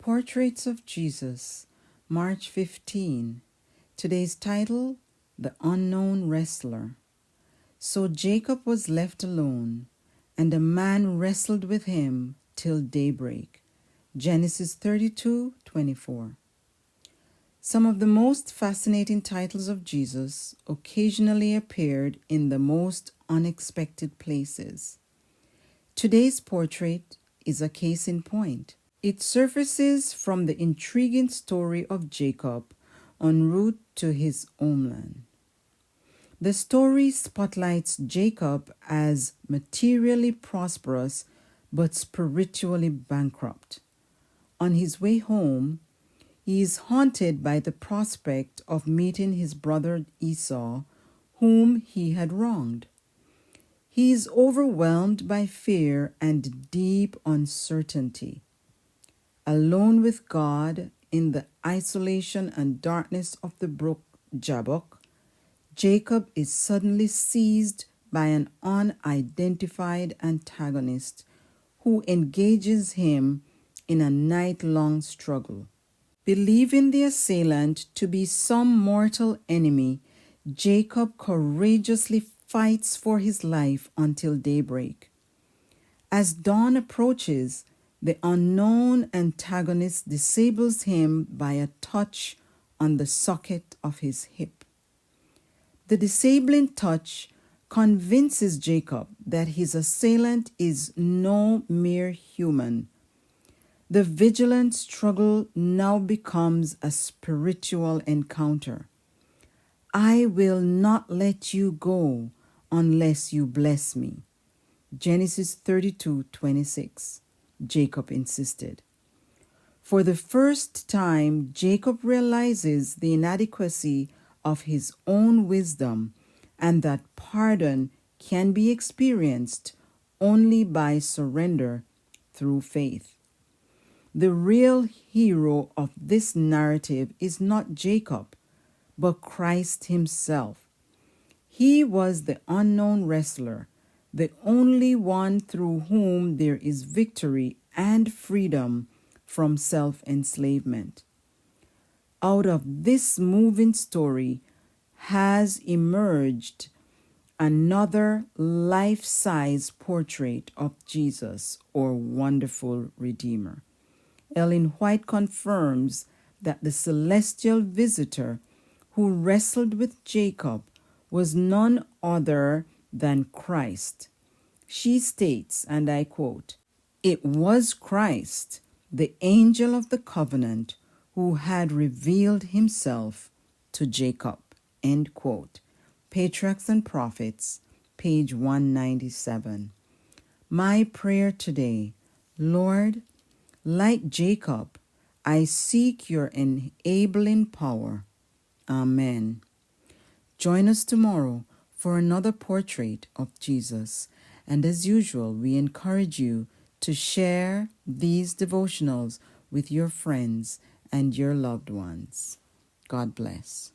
Portraits of Jesus, March 15. Today's title, The Unknown Wrestler. So Jacob was left alone, and a man wrestled with him till daybreak. Genesis 32:24. Some of the most fascinating titles of Jesus occasionally appeared in the most unexpected places. Today's portrait is a case in point. It surfaces from the intriguing story of Jacob en route to his homeland. The story spotlights Jacob as materially prosperous but spiritually bankrupt. On his way home, he is haunted by the prospect of meeting his brother Esau, whom he had wronged. He is overwhelmed by fear and deep uncertainty. Alone with God in the isolation and darkness of the brook Jabbok, Jacob is suddenly seized by an unidentified antagonist who engages him in a night-long struggle. Believing the assailant to be some mortal enemy, Jacob courageously fights for his life until daybreak. As dawn approaches, the unknown antagonist disables him by a touch on the socket of his hip. The disabling touch convinces Jacob that his assailant is no mere human. The vigilant struggle now becomes a spiritual encounter. I will not let you go unless you bless me. Genesis 32:26. Jacob insisted. For the first time, Jacob realizes the inadequacy of his own wisdom and that pardon can be experienced only by surrender through faith. The real hero of this narrative is not Jacob, but Christ himself. He was the unknown wrestler, the only one through whom there is victory and freedom from self-enslavement. Out of this moving story has emerged another life-size portrait of Jesus, or wonderful Redeemer. Ellen White confirms that the celestial visitor who wrestled with Jacob was none other than Christ. She states, and I quote, "It was Christ, the angel of the covenant, who had revealed himself to Jacob." End quote. Patriarchs and Prophets, page 197. My prayer today, Lord, like Jacob, I seek your enabling power. Amen. Join us tomorrow for another portrait of Jesus. And as usual, we encourage you to share these devotionals with your friends and your loved ones. God bless.